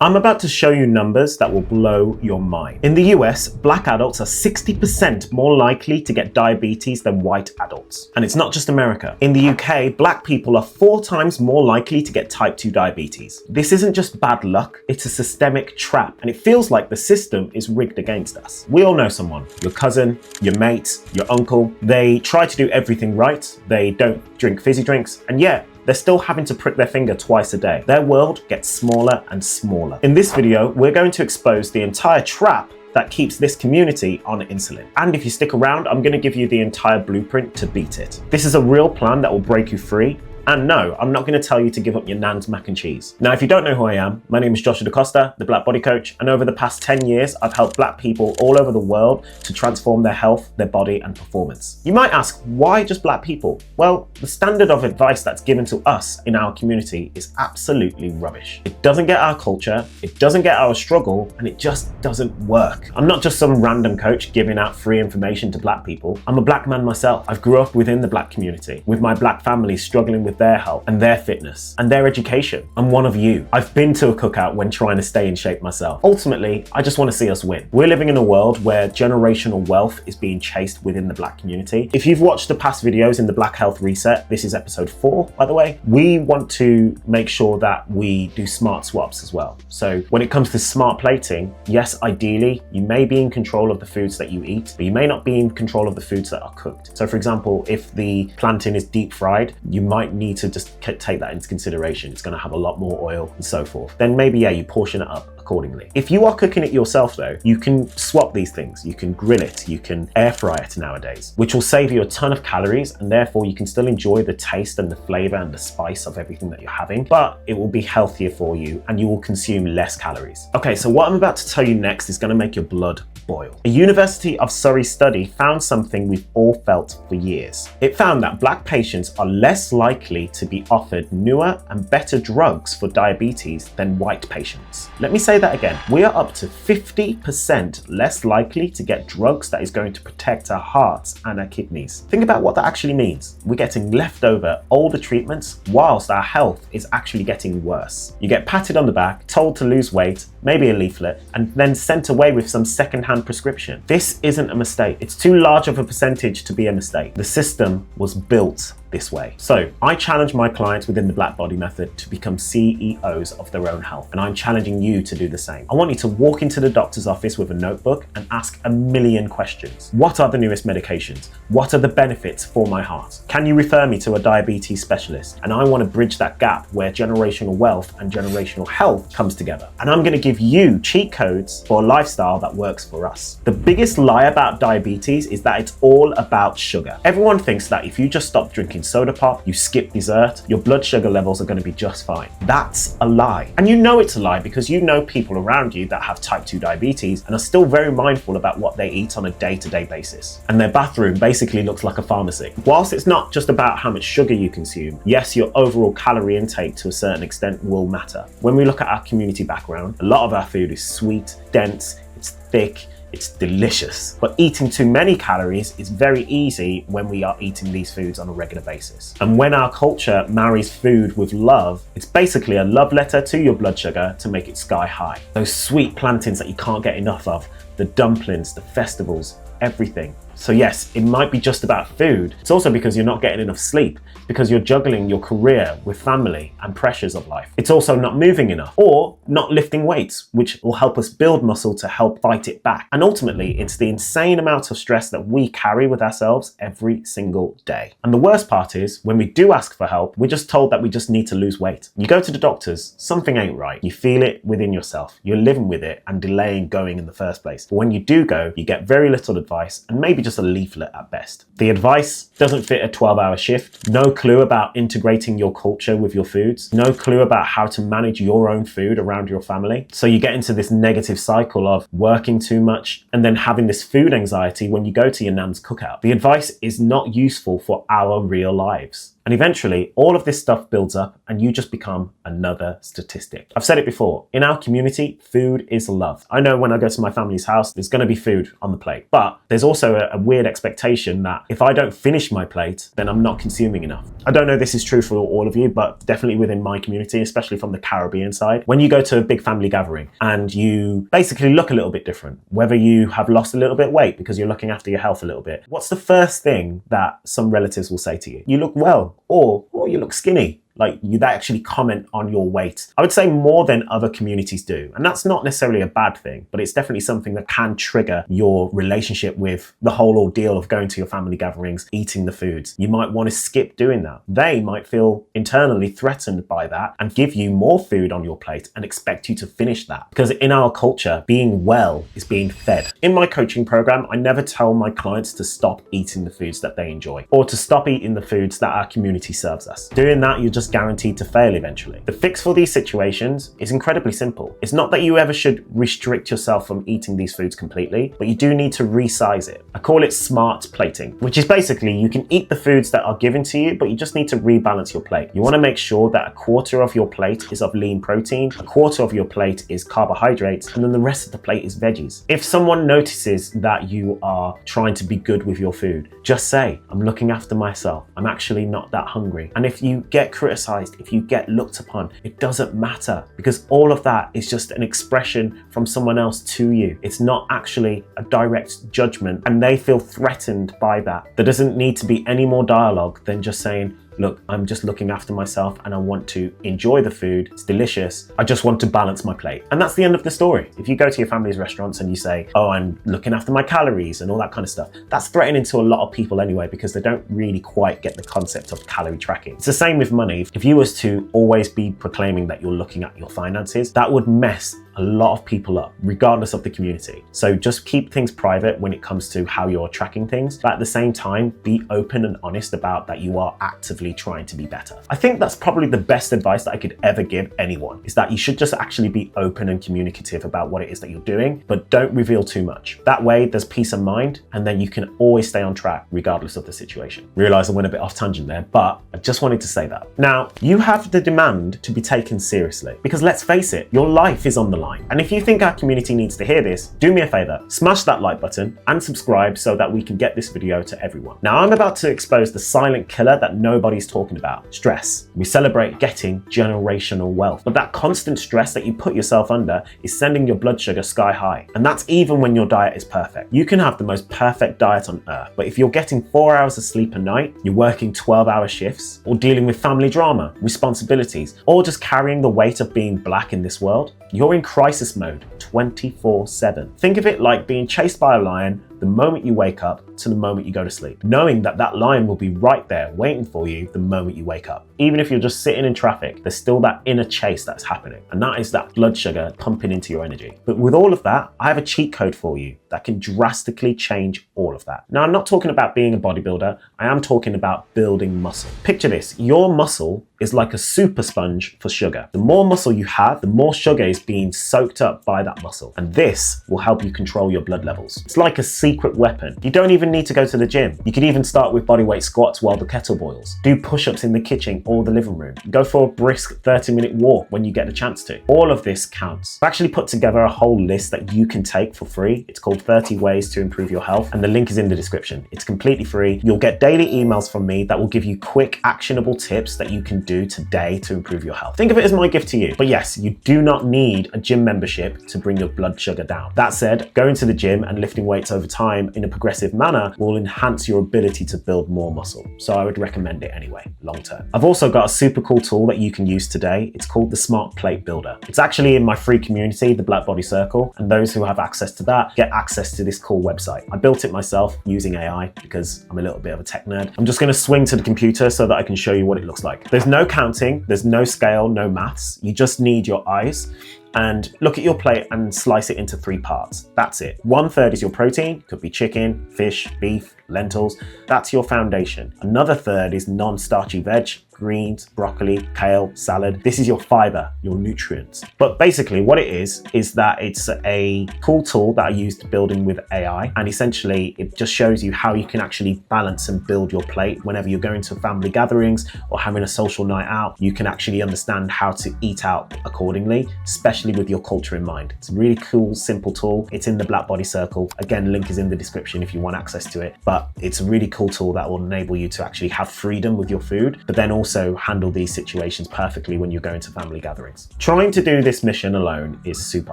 I'm about to show you numbers that will blow your mind. In the US, black adults are 60% more likely to get diabetes than white adults. And it's not just America. In the UK, black people are 4 times more likely to get type 2 diabetes. This isn't just bad luck, it's a systemic trap, and it feels like the system is rigged against us. We all know someone, your cousin, your mate, your uncle. They try to do everything right, they don't drink fizzy drinks, and yet they're still having to prick their finger twice a day. Their world gets smaller and smaller. In this video, we're going to expose the entire trap that keeps this community on insulin. And if you stick around, I'm going to give you the entire blueprint to beat it. This is a real plan that will break you free. And no, I'm not going to tell you to give up your nan's mac and cheese. Now, if you don't know who I am, my name is Joshua DaCosta, the Black Body Coach, and over the past 10 years, I've helped black people all over the world to transform their health, their body, and performance. You might ask, why just black people? Well, the standard of advice that's given to us in our community is absolutely rubbish. It doesn't get our culture, it doesn't get our struggle, and it just doesn't work. I'm not just some random coach giving out free information to black people. I'm a black man myself. I grew up within the black community, with my black family struggling with their health and their fitness and their education. I'm one of you. I've been to a cookout when trying to stay in shape myself. Ultimately, I just want to see us win. We're living in a world where generational wealth is being chased within the black community. If you've watched the past videos in the Black Health Reset, this is episode 4, by the way, we want to make sure that we do smart swaps as well. So when it comes to smart plating, yes, ideally, you may be in control of the foods that you eat, but you may not be in control of the foods that are cooked. So for example, if the plantain is deep fried, you might need to just take that into consideration. It's going to have a lot more oil and so forth. Then maybe, yeah, you portion it up accordingly. If you are cooking it yourself though, you can swap these things. You can grill it, you can air fry it nowadays, which will save you a ton of calories, and therefore you can still enjoy the taste and the flavor and the spice of everything that you're having, but it will be healthier for you and you will consume less calories. Okay, so what I'm about to tell you next is going to make your blood boil. A University of Surrey study found something we've all felt for years. It found that black patients are less likely to be offered newer and better drugs for diabetes than white patients. Let me say that again. We are up to 50% less likely to get drugs that is going to protect our hearts and our kidneys. Think about what that actually means. We're getting leftover older treatments whilst our health is actually getting worse. You get patted on the back, told to lose weight, maybe a leaflet, and then sent away with some second-hand prescription. This isn't a mistake. It's too large of a percentage to be a mistake. The system was built this way. So I challenge my clients within the Black Body Method to become CEOs of their own health, and I'm challenging you to do the same. I want you to walk into the doctor's office with a notebook and ask a million questions. What are the newest medications? What are the benefits for my heart? Can you refer me to a diabetes specialist? And I want to bridge that gap where generational wealth and generational health comes together. And I'm going to give you cheat codes for a lifestyle that works for us. The biggest lie about diabetes is that it's all about sugar. Everyone thinks that if you just stop drinking soda pop, you skip dessert, your blood sugar levels are going to be just fine. That's a lie. And you know it's a lie because you know people around you that have type 2 diabetes and are still very mindful about what they eat on a day-to-day basis. And their bathroom basically looks like a pharmacy. Whilst it's not just about how much sugar you consume, yes, your overall calorie intake to a certain extent will matter. When we look at our community background, a lot of our food is sweet, dense, it's thick, it's delicious. But eating too many calories is very easy when we are eating these foods on a regular basis. And when our culture marries food with love, it's basically a love letter to your blood sugar to make it sky high. Those sweet plantains that you can't get enough of, the dumplings, the festivals, everything. So yes, it might be just about food. It's also because you're not getting enough sleep, because you're juggling your career with family and pressures of life. It's also not moving enough or not lifting weights, which will help us build muscle to help fight it back. And ultimately, it's the insane amount of stress that we carry with ourselves every single day. And the worst part is when we do ask for help, we're just told that we just need to lose weight. You go to the doctors, something ain't right. You feel it within yourself. You're living with it and delaying going in the first place. But when you do go, you get very little advice and maybe just a leaflet at best. The advice doesn't fit a 12-hour shift. No clue about integrating your culture with your foods. No clue about how to manage your own food around your family. So you get into this negative cycle of working too much and then having this food anxiety when you go to your nan's cookout. The advice is not useful for our real lives. And eventually, all of this stuff builds up and you just become another statistic. I've said it before, in our community, food is love. I know when I go to my family's house, there's going to be food on the plate, but there's also a weird expectation that if I don't finish my plate, then I'm not consuming enough. I don't know if this is true for all of you, but definitely within my community, especially from the Caribbean side, when you go to a big family gathering and you basically look a little bit different, whether you have lost a little bit of weight because you're looking after your health a little bit, what's the first thing that some relatives will say to you? You look well, or you look skinny. Like they actually comment on your weight. I would say more than other communities do. And that's not necessarily a bad thing, but it's definitely something that can trigger your relationship with the whole ordeal of going to your family gatherings, eating the foods. You might want to skip doing that. They might feel internally threatened by that and give you more food on your plate and expect you to finish that. Because in our culture, being well is being fed. In my coaching program, I never tell my clients to stop eating the foods that they enjoy or to stop eating the foods that our community serves us. Doing that, you're just guaranteed to fail eventually. The fix for these situations is incredibly simple. It's not that you ever should restrict yourself from eating these foods completely, but you do need to resize it. I call it smart plating, which is basically you can eat the foods that are given to you, but you just need to rebalance your plate. You want to make sure that a quarter of your plate is of lean protein, a quarter of your plate is carbohydrates, and then the rest of the plate is veggies. If someone notices that you are trying to be good with your food, just say, I'm looking after myself. I'm actually not that hungry. And if you get criticized, if you get looked upon, it doesn't matter, because all of that is just an expression from someone else to you. It's not actually a direct judgment, and they feel threatened by that. There doesn't need to be any more dialogue than just saying, look, I'm just looking after myself and I want to enjoy the food. It's delicious. I just want to balance my plate. And that's the end of the story. If you go to your family's restaurants and you say, oh, I'm looking after my calories and all that kind of stuff, that's threatening to a lot of people anyway, because they don't really quite get the concept of calorie tracking. It's the same with money. If you was to always be proclaiming that you're looking at your finances, that would mess a lot of people up, regardless of the community. So just keep things private when it comes to how you're tracking things, but at the same time, be open and honest about that you are actively trying to be better. I think that's probably the best advice that I could ever give anyone, is that you should just actually be open and communicative about what it is that you're doing, but don't reveal too much. That way there's peace of mind, and then you can always stay on track regardless of the situation. Realize I went a bit off tangent there, but I just wanted to say that. Now, you have the demand to be taken seriously, because let's face it, your life is on the line. And if you think our community needs to hear this, do me a favor, smash that like button and subscribe so that we can get this video to everyone. Now, I'm about to expose the silent killer that nobody's talking about: stress. We celebrate getting generational wealth, but that constant stress that you put yourself under is sending your blood sugar sky high. And that's even when your diet is perfect. You can have the most perfect diet on earth, but if you're getting 4 hours of sleep a night, you're working 12-hour shifts, or dealing with family drama, responsibilities, or just carrying the weight of being black in this world, you're in crisis mode 24/7. Think of it like being chased by a lion the moment you wake up to the moment you go to sleep, knowing that that lion will be right there waiting for you the moment you wake up. Even if you're just sitting in traffic, there's still that inner chase that's happening, and that is that blood sugar pumping into your energy. But with all of that, I have a cheat code for you that can drastically change all of that. Now, I'm not talking about being a bodybuilder, I am talking about building muscle. Picture this, your muscle is like a super sponge for sugar. The more muscle you have, the more sugar is being soaked up by that muscle, and this will help you control your blood levels. It's like a secret weapon. You don't even need to go to the gym. You could even start with bodyweight squats while the kettle boils. Do push-ups in the kitchen or the living room. Go for a brisk 30-minute walk when you get the chance to. All of this counts. I've actually put together a whole list that you can take for free. It's called 30 Ways to Improve Your Health, and the link is in the description. It's completely free. You'll get daily emails from me that will give you quick, actionable tips that you can do today to improve your health. Think of it as my gift to you. But yes, you do not need a gym membership to bring your blood sugar down. That said, going to the gym and lifting weights over time in a progressive manner will enhance your ability to build more muscle. So I would recommend it anyway, long term. I've also got a super cool tool that you can use today. It's called the Smart Plate Builder. It's actually in my free community, the Black Body Circle, and those who have access to that get access to this cool website. I built it myself using AI because I'm a little bit of a tech nerd. I'm just going to swing to the computer so that I can show you what it looks like. There's no counting, there's no scale, no maths. You just need your eyes and look at your plate and slice it into 3 parts. That's it. 1/3 is your protein, could be chicken, fish, beef, lentils. That's your foundation. Another third is non-starchy veg, greens, broccoli, kale, salad. This is your fiber, your nutrients. But basically what it is that it's a cool tool that I used building with AI. And essentially it just shows you how you can actually balance and build your plate whenever you're going to family gatherings or having a social night out. You can actually understand how to eat out accordingly, especially with your culture in mind. It's a really cool, simple tool. It's in the Blackbody Circle. Again, link is in the description if you want access to it. But it's a really cool tool that will enable you to actually have freedom with your food, but then also handle these situations perfectly when you're going to family gatherings. Trying to do this mission alone is super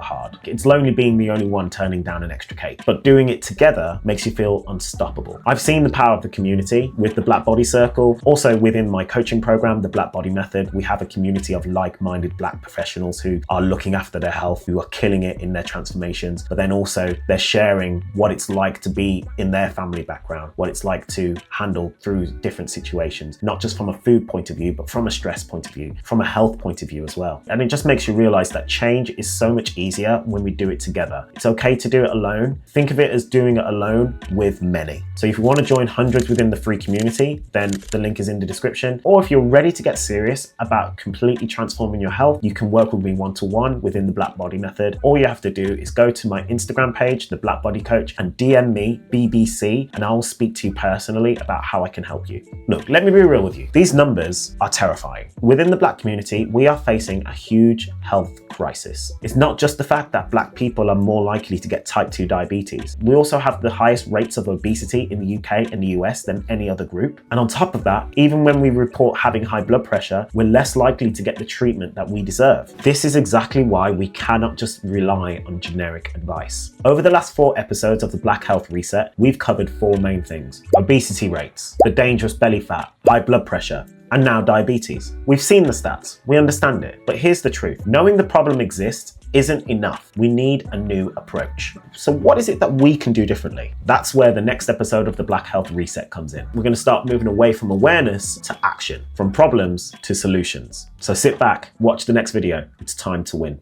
hard. It's lonely being the only one turning down an extra cake, but doing it together makes you feel unstoppable. I've seen the power of the community with the Blackbody Circle. Also within my coaching program, the Blackbody Method, we have a community of like-minded Black professionals who are looking after their health, who are killing it in their transformations, but then also they're sharing what it's like to be in their family background, what it's like to handle through different situations, not just from a food point of view, but from a stress point of view, from a health point of view as well. And it just makes you realize that change is so much easier when we do it together. It's okay to do it alone. Think of it as doing it alone with many. So if you want to join hundreds within the free community, then the link is in the description. Or if you're ready to get serious about completely transforming your health, you can work with me one-to-one within the Blackbody Method. All you have to do is go to my Instagram page, the Blackbody Coach, and DM me, BBC, and I'll speak to you personally about how I can help you. Look, let me be real with you. These numbers are terrifying. Within the Black community, we are facing a huge health crisis. It's not just the fact that Black people are more likely to get type 2 diabetes. We also have the highest rates of obesity in the UK and the US than any other group. And on top of that, even when we report having high blood pressure, we're less likely to get the treatment that we deserve. This is exactly why we cannot just rely on generic advice. Over the last 4 episodes of the Black Health Reset, we've covered 4 main things: obesity rates, the dangerous belly fat, high blood pressure, and now diabetes. We've seen the stats, we understand it, but here's the truth. Knowing the problem exists isn't enough. We need a new approach. So what is it that we can do differently? That's where the next episode of the Black Health Reset comes in. We're going to start moving away from awareness to action, from problems to solutions. So sit back, watch the next video. It's time to win.